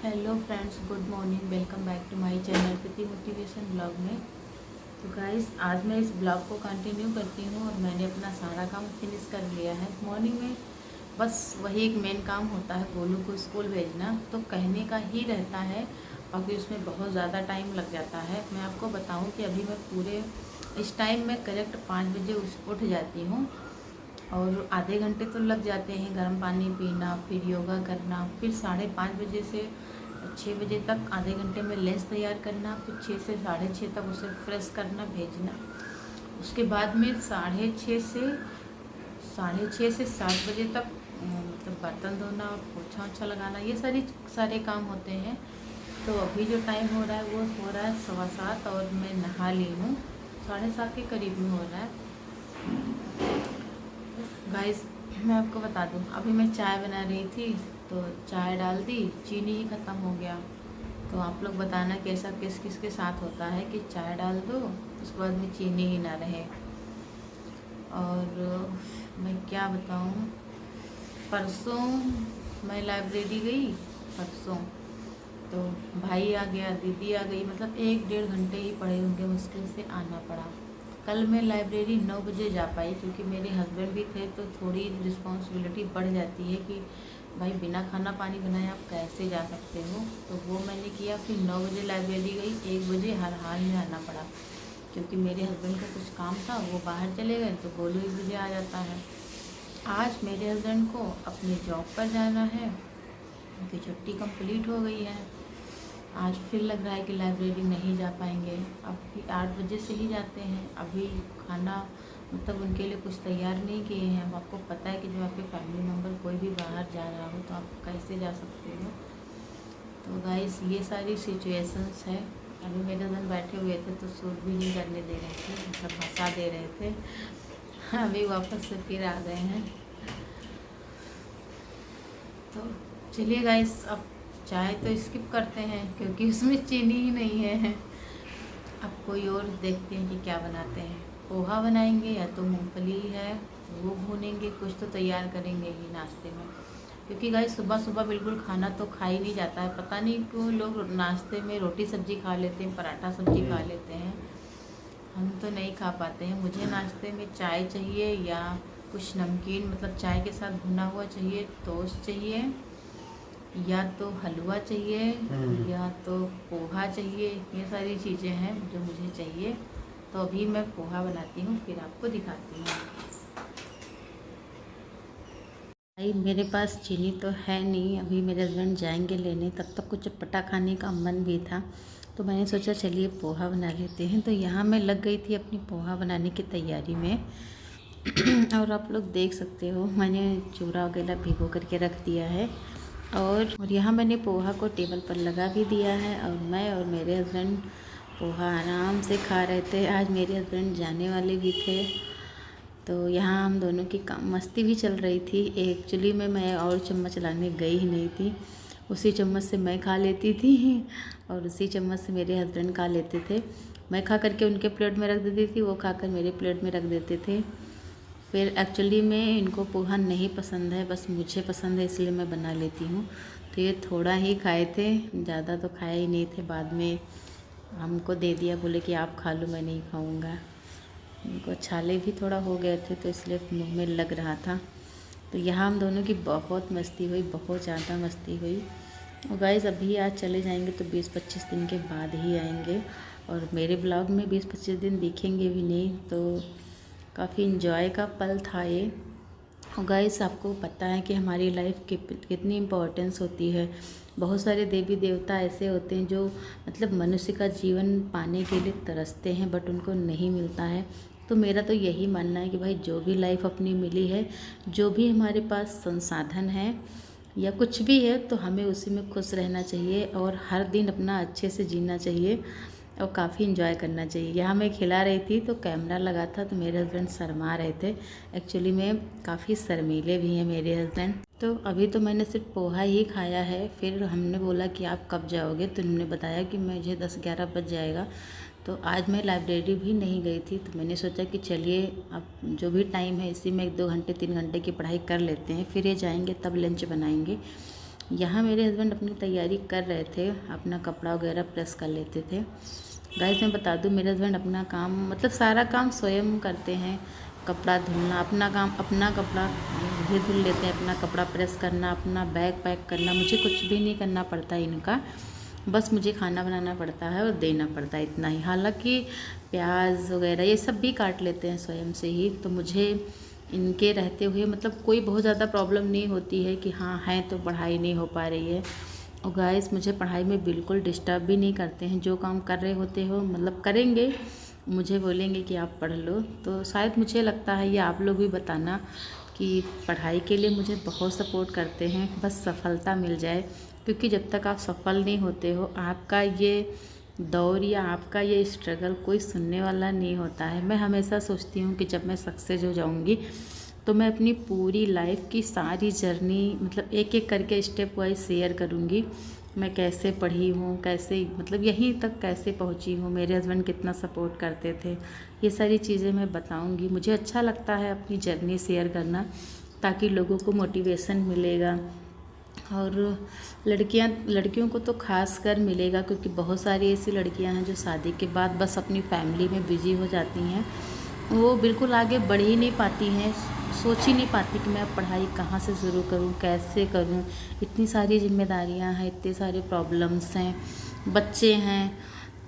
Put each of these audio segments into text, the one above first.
Hello friends, good morning. Welcome back to my channel Preeti motivation blog में। तो guys, आज मैं इस ब्लॉग को कंटिन्यू करती हूँ और मैंने अपना सारा काम फिनिश कर लिया है। मॉर्निंग में बस वही एक मेन काम होता है, गोलू को स्कूल भेजना। तो कहने का ही रहता है, बाकी उसमें बहुत ज़्यादा टाइम लग जाता है। मैं आपको बताऊँ कि अभी मैं पूरे इस टाइम में करेक्ट 5 बजे उठ जाती हूँ और आधे घंटे तो लग जाते हैं गर्म पानी पीना, फिर योगा करना, फिर 5:30 बजे से 6 बजे तक आधे घंटे में लंच तैयार करना, फिर 6 से 6:30 तक उसे फ्रेश करना, भेजना। उसके बाद में 6:30 से 7 बजे तक मतलब बर्तन धोना और पोछा ओछा लगाना, ये सारे काम होते हैं। तो अभी जो टाइम हो रहा है वो हो रहा है 7:15 और मैं नहा ली हूँ। 7:30 के करीब में हो रहा है। गाइस, मैं आपको बता दूं, अभी मैं चाय बना रही थी तो चाय डाल दी, चीनी ही ख़त्म हो गया। तो आप लोग बताना कैसा किस किस के साथ होता है कि चाय डाल दो उसके बाद में चीनी ही ना रहे। और मैं क्या बताऊं, परसों मैं लाइब्रेरी गई। परसों तो भाई आ गया, दीदी आ गई, मतलब 1-1.5 घंटे ही पढ़े होंगे, मुश्किल से आना पड़ा। कल मैं लाइब्रेरी 9 बजे जा पाई क्योंकि मेरे हस्बैंड भी थे। तो थोड़ी रिस्पॉन्सिबिलिटी बढ़ जाती है कि भाई बिना खाना पानी बनाए आप कैसे जा सकते हो। तो वो मैंने किया। फिर 9 बजे लाइब्रेरी गई, 1 बजे हर हाल में आना पड़ा क्योंकि मेरे हस्बैंड को कुछ काम था, वो बाहर चले गए। तो गोलू 1 बजे आ जाता है। आज मेरे हस्बैंड को अपनी जॉब पर जाना है, उनकी छुट्टी कंप्लीट हो गई है। आज फिर लग रहा है कि लाइब्रेरी नहीं जा पाएंगे। अभी 8 बजे से ही जाते हैं। अभी खाना मतलब उनके लिए कुछ तैयार नहीं किए हैं। अब आपको पता है कि जब आपके फैमिली मेम्बर कोई भी बाहर जा रहा हो तो आप कैसे जा सकते हो। तो गाइस, ये सारी सिचुएशंस है। अभी मेरे दिन बैठे हुए थे तो शूट भी नहीं करने दे रहे थे, मतलब हंसा दे रहे थे। अभी वापस से फिर आ गए हैं। तो चलिए गाइस, अब चाय तो स्किप करते हैं क्योंकि उसमें चीनी ही नहीं है। अब कोई और देखते हैं कि क्या बनाते हैं। पोहा बनाएंगे या तो मूंगफली है वो भूनेंगे, कुछ तो तैयार करेंगे ही नाश्ते में। क्योंकि गाइस, सुबह सुबह बिल्कुल खाना तो खा ही नहीं जाता है। पता नहीं क्यों लोग नाश्ते में रोटी सब्जी खा लेते हैं, पराठा सब्जी खा लेते हैं। हम तो नहीं खा पाते हैं। मुझे नाश्ते में चाय चाहिए या कुछ नमकीन, मतलब चाय के साथ भुना हुआ चाहिए, टोस्ट चाहिए, या तो हलवा चाहिए, या तो पोहा चाहिए। ये सारी चीज़ें हैं जो मुझे चाहिए। तो अभी मैं पोहा बनाती हूँ, फिर आपको दिखाती हूँ। भाई, मेरे पास चीनी तो है नहीं। अभी मेरे हस्बैंड जाएंगे लेने, तब तक कुछ चटपटा खाने का मन भी था। तो मैंने सोचा चलिए पोहा बना लेते हैं। तो यहाँ मैं लग गई थी अपनी पोहा बनाने की तैयारी में। और आप लोग देख सकते हो, मैंने चूरा वगैरह भिगो करके रख दिया है। और यहाँ मैंने पोहा को टेबल पर लगा भी दिया है और मैं और मेरे हस्बैंड पोहा आराम से खा रहे थे। आज मेरे हस्बैंड जाने वाले भी थे तो यहाँ हम दोनों की मस्ती भी चल रही थी। एक्चुअली में मैं और चम्मच लाने गई ही नहीं थी, उसी चम्मच से मैं खा लेती थी और उसी चम्मच से मेरे हस्बैंड खा लेते थे। मैं खा करके उनके प्लेट में रख देती थी, वो खाकर मेरे प्लेट में रख देते थे। फिर एक्चुअली में इनको पोहा नहीं पसंद है, बस मुझे पसंद है इसलिए मैं बना लेती हूँ। तो ये थोड़ा ही खाए थे, ज़्यादा तो खाए ही नहीं थे। बाद में हमको दे दिया, बोले कि आप खा लो, मैं नहीं खाऊँगा। इनको छाले भी थोड़ा हो गए थे तो इसलिए मुँह में लग रहा था। तो यहाँ हम दोनों की बहुत मस्ती हुई, बहुत ज़्यादा मस्ती हुई। और गाइस, अभी आज चले जाएंगे तो 20-25 दिन के बाद ही आएंगे और मेरे ब्लॉग में 20-25 दिन दिखेंगे भी नहीं। तो काफ़ी इन्जॉय का पल था ये। और गाइस, आपको पता है कि हमारी लाइफ कितनी इम्पोर्टेंस होती है। बहुत सारे देवी देवता ऐसे होते हैं जो मतलब मनुष्य का जीवन पाने के लिए तरसते हैं, बट उनको नहीं मिलता है। तो मेरा तो यही मानना है कि भाई, जो भी लाइफ अपनी मिली है, जो भी हमारे पास संसाधन है या कुछ भी है, तो हमें उसी में खुश रहना चाहिए और हर दिन अपना अच्छे से जीना चाहिए और काफ़ी इन्जॉय करना चाहिए। यहाँ मैं खिला रही थी तो कैमरा लगा था तो मेरे हस्बैंड शर्मा रहे थे। एक्चुअली में काफ़ी शर्मीले भी हैं मेरे हस्बैंड। तो अभी तो मैंने सिर्फ पोहा ही खाया है। फिर हमने बोला कि आप कब जाओगे, तो उन्होंने बताया कि मुझे 10-11 बज जाएगा। तो आज मैं लाइब्रेरी भी नहीं गई थी तो मैंने सोचा कि चलिए अब जो भी टाइम है इसी में 1-2 घंटे 3 घंटे की पढ़ाई कर लेते हैं, फिर ये जाएंगे तब लंच बनाएंगे। यहाँ मेरे हस्बैंड अपनी तैयारी कर रहे थे, अपना कपड़ा वगैरह प्रेस कर लेते थे। गाइस मैं बता दूँ, मेरे हस्बैंड अपना काम मतलब सारा काम स्वयं करते हैं। कपड़ा धुलना अपना काम, अपना कपड़ा ये धुल लेते हैं, अपना कपड़ा प्रेस करना, अपना बैग पैक करना, मुझे कुछ भी नहीं करना पड़ता इनका। बस मुझे खाना बनाना पड़ता है और देना पड़ता है, इतना ही। हालांकि प्याज वगैरह ये सब भी काट लेते हैं स्वयं से ही, तो मुझे इनके रहते हुए मतलब कोई बहुत ज़्यादा प्रॉब्लम नहीं होती है कि हाँ है तो पढ़ाई नहीं हो पा रही है। और गाइस मुझे पढ़ाई में बिल्कुल डिस्टर्ब भी नहीं करते हैं। जो काम कर रहे होते हो मतलब करेंगे, मुझे बोलेंगे कि आप पढ़ लो। तो शायद मुझे लगता है, ये आप लोग भी बताना कि पढ़ाई के लिए मुझे बहुत सपोर्ट करते हैं, बस सफलता मिल जाए। क्योंकि जब तक आप सफल नहीं होते हो, आपका ये दौर या आपका ये स्ट्रगल कोई सुनने वाला नहीं होता है। मैं हमेशा सोचती हूँ कि जब मैं सक्सेस हो जाऊँगी तो मैं अपनी पूरी लाइफ की सारी जर्नी मतलब एक एक करके स्टेप वाइज शेयर करूँगी। मैं कैसे पढ़ी हूँ, कैसे मतलब यहीं तक कैसे पहुँची हूँ, मेरे हस्बैंड कितना सपोर्ट करते थे, ये सारी चीज़ें मैं बताऊँगी। मुझे अच्छा लगता है अपनी जर्नी शेयर करना, ताकि लोगों को मोटिवेशन मिलेगा। और लड़कियों को तो ख़ास कर मिलेगा, क्योंकि बहुत सारी ऐसी लड़कियां हैं जो शादी के बाद बस अपनी फैमिली में बिज़ी हो जाती हैं। वो बिल्कुल आगे बढ़ ही नहीं पाती हैं, सोच ही नहीं पाती कि मैं अब पढ़ाई कहाँ से शुरू करूँ, कैसे करूँ। इतनी सारी जिम्मेदारियां हैं, इतने सारे प्रॉब्लम्स हैं, बच्चे हैं,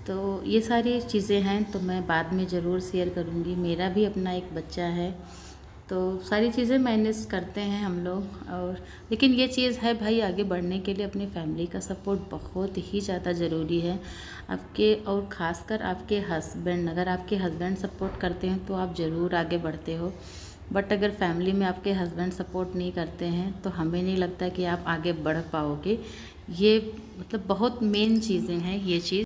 तो ये सारी चीज़ें हैं। तो मैं बाद में ज़रूर शेयर करूँगी। मेरा भी अपना एक बच्चा है, तो सारी चीज़ें मैनेज करते हैं हम लोग। और लेकिन ये चीज़ है भाई, आगे बढ़ने के लिए अपनी फैमिली का सपोर्ट बहुत ही ज़्यादा ज़रूरी है आपके, और ख़ासकर आपके हस्बैंड। अगर आपके हस्बैंड सपोर्ट करते हैं तो आप ज़रूर आगे बढ़ते हो, बट अगर फैमिली में आपके हस्बैंड सपोर्ट नहीं करते हैं तो हमें नहीं लगता कि आप आगे बढ़ पाओगे। ये मतलब बहुत मेन चीज़ें हैं ये चीज़।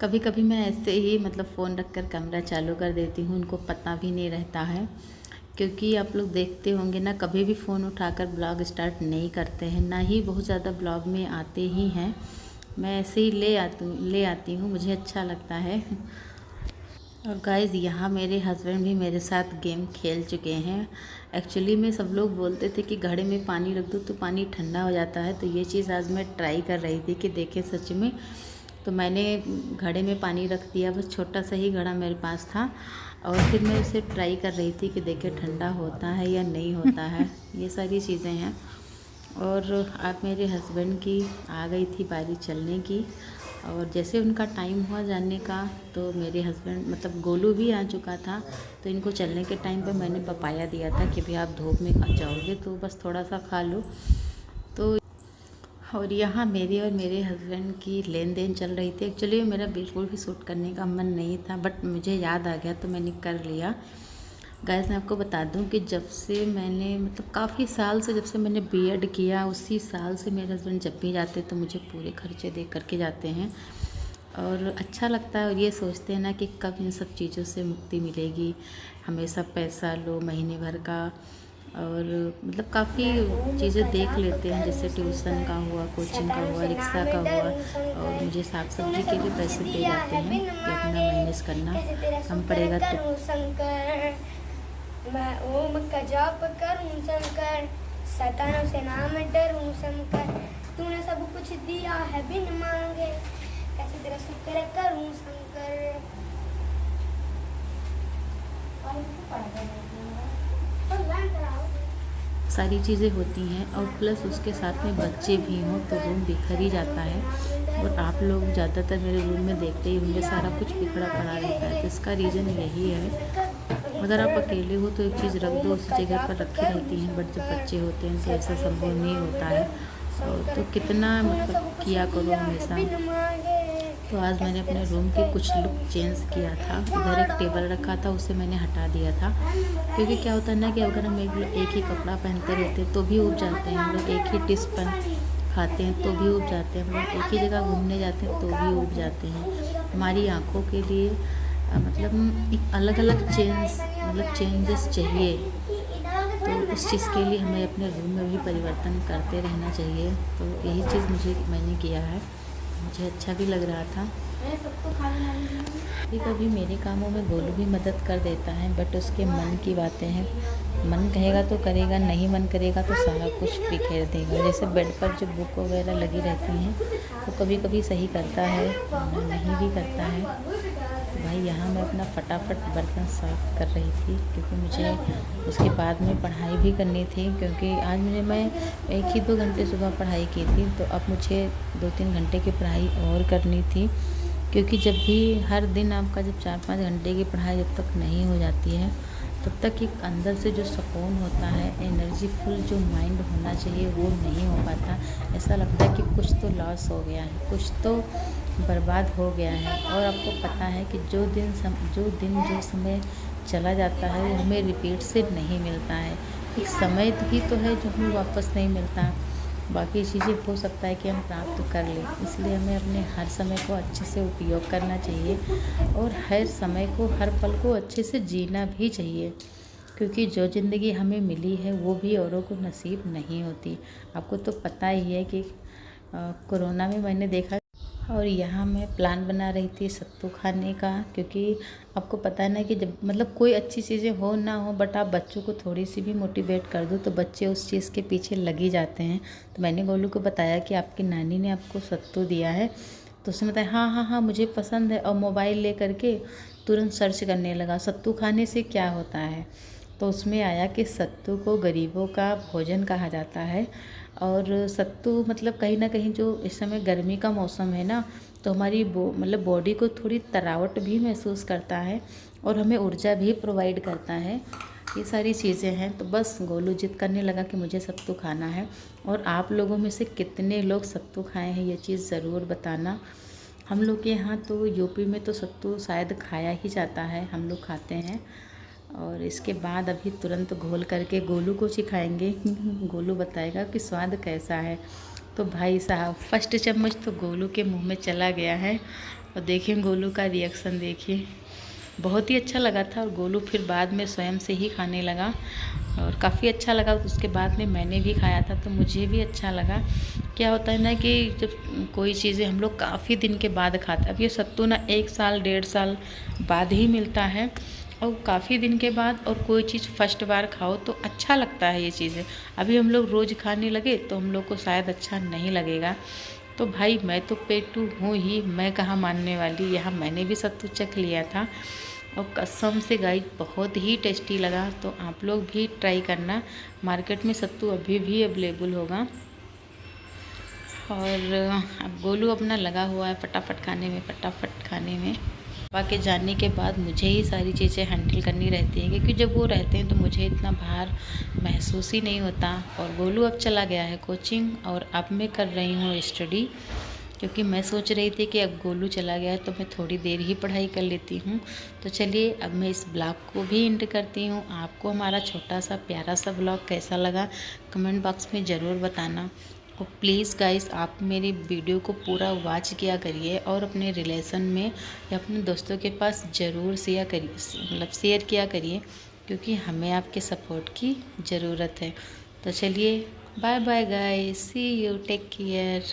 कभी कभी मैं ऐसे ही मतलब फ़ोन रख कर कैमरा चालू कर देती हूँ, उनको पता भी नहीं रहता है। क्योंकि आप लोग देखते होंगे ना, कभी भी फ़ोन उठाकर ब्लॉग स्टार्ट नहीं करते हैं, ना ही बहुत ज़्यादा ब्लॉग में आते ही हैं। मैं ऐसे ही ले आती हूँ, मुझे अच्छा लगता है। और गाइज़ यहाँ मेरे हस्बैंड भी मेरे साथ गेम खेल चुके हैं। एक्चुअली में सब लोग बोलते थे कि घड़े में पानी रख दो तो पानी ठंडा हो जाता है, तो ये चीज़ आज मैं ट्राई कर रही थी कि देखें सच में। तो मैंने घड़े में पानी रख दिया, बस छोटा सा ही घड़ा मेरे पास था, और फिर मैं उसे ट्राई कर रही थी कि देखे ठंडा होता है या नहीं होता है। ये सारी चीज़ें हैं। और अब मेरे हस्बैंड की आ गई थी बारी चलने की, और जैसे उनका टाइम हुआ जाने का तो मेरे हस्बैंड मतलब गोलू भी आ चुका था। तो इनको चलने के टाइम पे मैंने पपाया दिया था कि भाई आप धूप में जाओगे तो बस थोड़ा सा खा लो। तो और यहाँ मेरे और मेरे हस्बैंड की लेन देन चल रही थी। एक्चुअली मेरा बिल्कुल भी शूट करने का मन नहीं था, बट मुझे याद आ गया तो मैंने कर लिया। गाइस मैं आपको बता दूं कि जब से मैंने मतलब काफ़ी साल से, जब से मैंने बीएड किया उसी साल से मेरे हस्बैंड जब भी जाते तो मुझे पूरे खर्चे दे करके जाते हैं। और अच्छा लगता है, और ये सोचते हैं ना कि कब इन सब चीज़ों से मुक्ति मिलेगी। हमेशा पैसा लो महीने भर का, और मतलब काफ़ी चीज़ें देख लेते हैं, जैसे ट्यूशन का हुआ, कोचिंग का हुआ, रिक्शा का हुआ, और मुझे साग सब्जी के लिए पैसे दे जाते हैं कि अपना मैनेज करना कम पड़ेगा तो। मैं ओम का जाप करूं शंकर, शैतानों से नाम डरूं शंकर, तूने सब कुछ दिया है बिन मांगे, कैसे तेरा शुक्र करूं शंकर। सारी चीज़ें होती हैं, और प्लस उसके साथ में बच्चे भी हों तो रूम बिखर ही जाता है। और आप लोग ज़्यादातर मेरे रूम में देखते ही होंगे, सारा कुछ बिखरा पड़ा रहता है। तो इसका रीज़न यही है, अगर आप अकेले हो तो एक चीज़ रख दो, उस जगह पर रखी रहती हैं, बट जब बच्चे होते हैं तो ऐसा संभव नहीं होता है। और तो कितना मतलब किया करो हमेशा। तो आज मैंने अपने रूम की कुछ लुक चेंज किया था। उधर एक टेबल रखा था, उसे मैंने हटा दिया था, क्योंकि क्या होता है ना कि अगर हम एक ही कपड़ा पहनते रहते हैं तो भी उब जाते हैं। हम लोग एक ही डिश खाते हैं तो भी उब जाते हैं, हम लोग एक ही जगह घूमने जाते हैं तो भी उब जाते हैं। हमारी आँखों के लिए मतलब एक अलग अलग चेंजेस चाहिए। तो उस चीज़ के लिए हमें अपने रूम में भी परिवर्तन करते रहना चाहिए। तो यही चीज़ मैंने किया है। मुझे अच्छा भी लग रहा था। मैं सबको खाना कभी कभी मेरे कामों में गोलू भी मदद कर देता है, बट उसके मन की बातें हैं। मन कहेगा तो करेगा, नहीं मन करेगा तो सारा कुछ बिखेर देगा। जैसे बेड पर जो बुक वगैरह लगी रहती हैं तो कभी कभी सही करता है, नहीं भी करता है। तो भाई यहाँ मैं अपना फटाफट बर्तन साफ़ कर रही थी, क्योंकि मुझे उसके बाद में पढ़ाई भी करनी थी। क्योंकि आज मैं 1 ही 2 घंटे सुबह पढ़ाई की थी, तो अब मुझे 2-3 घंटे की पढ़ाई और करनी थी। क्योंकि जब भी हर दिन आपका जब 4-5 घंटे की पढ़ाई जब तक नहीं हो जाती है, तब तक एक अंदर से जो सुकून होता है, एनर्जीफुल जो माइंड होना चाहिए, वो नहीं हो पाता। ऐसा लगता है कि कुछ तो लॉस हो गया है, कुछ तो बर्बाद हो गया है। और आपको पता है कि जो समय चला जाता है वो हमें रिपीट से नहीं मिलता है। एक समय ही तो है जो हमें वापस नहीं मिलता। बाकी चीज़ें हो सकता है कि हम प्राप्त कर लें, इसलिए हमें अपने हर समय को अच्छे से उपयोग करना चाहिए और हर समय को, हर पल को अच्छे से जीना भी चाहिए। क्योंकि जो ज़िंदगी हमें मिली है वो भी औरों को नसीब नहीं होती। आपको तो पता ही है कि कोरोना में मैंने देखा। और यहाँ मैं प्लान बना रही थी सत्तू खाने का, क्योंकि आपको पता है ना कि जब कोई अच्छी चीज़ें हो ना हो, बट आप बच्चों को थोड़ी सी भी मोटिवेट कर दो तो बच्चे उस चीज़ के पीछे लगी जाते हैं। तो मैंने गोलू को बताया कि आपकी नानी ने आपको सत्तू दिया है, तो उसने बताया हाँ हाँ हाँ मुझे पसंद है। और मोबाइल ले करके तुरंत सर्च करने लगा सत्तू खाने से क्या होता है। तो उसमें आया कि सत्तू को गरीबों का भोजन कहा जाता है। और सत्तू कहीं ना कहीं जो इस समय गर्मी का मौसम है ना, तो हमारी बॉडी को थोड़ी तरावट भी महसूस करता है और हमें ऊर्जा भी प्रोवाइड करता है। ये सारी चीज़ें हैं। तो बस गोलू जिद करने लगा कि मुझे सत्तू खाना है। और आप लोगों में से कितने लोग सत्तू खाए हैं ये चीज़ ज़रूर बताना। हम लोग के यहाँ तो यूपी में तो सत्तू शायद खाया ही जाता है, हम लोग खाते हैं। और इसके बाद अभी तुरंत घोल करके गोलू को सिखाएंगे। गोलू बताएगा कि स्वाद कैसा है। तो भाई साहब फर्स्ट चम्मच तो गोलू के मुंह में चला गया है और देखिए गोलू का रिएक्शन देखिए, बहुत ही अच्छा लगा था। और गोलू फिर बाद में स्वयं से ही खाने लगा और काफ़ी अच्छा लगा। उसके बाद में मैंने भी खाया था तो मुझे भी अच्छा लगा। क्या होता है ना कि जब कोई चीज़ें हम लोग काफ़ी दिन के बाद खाते, अब ये सत्तू ना 1 साल 1.5 साल बाद ही मिलता है और काफ़ी दिन के बाद, और कोई चीज़ फर्स्ट बार खाओ तो अच्छा लगता है ये चीज़ें। अभी हम लोग रोज़ खाने लगे तो हम लोग को शायद अच्छा नहीं लगेगा। तो भाई मैं तो पेटू हूँ ही, मैं कहाँ मानने वाली। यहाँ मैंने भी सत्तू चख लिया था और कसम से गाइस बहुत ही टेस्टी लगा। तो आप लोग भी ट्राई करना। मार्केट में सत्तू अभी भी अवेलेबल होगा। और अब गोलू अपना लगा हुआ है फटाफट खाने में। पापा के जाने के बाद मुझे ही सारी चीज़ें हैंडल करनी रहती हैं, क्योंकि जब वो रहते हैं तो मुझे इतना भार महसूस ही नहीं होता। और गोलू अब चला गया है कोचिंग और अब मैं कर रही हूँ स्टडी, क्योंकि मैं सोच रही थी कि अब गोलू चला गया है तो मैं थोड़ी देर ही पढ़ाई कर लेती हूँ। तो चलिए अब मैं इस ब्लॉग को भी एंड करती हूँ। आपको हमारा छोटा सा प्यारा सा ब्लॉग कैसा लगा कमेंट बॉक्स में ज़रूर बताना। और प्लीज़ गाइस आप मेरी वीडियो को पूरा वॉच किया करिए और अपने रिलेशन में या अपने दोस्तों के पास ज़रूर शेयर करिए, शेयर किया करिए, क्योंकि हमें आपके सपोर्ट की ज़रूरत है। तो चलिए bye bye guys, see you, take care.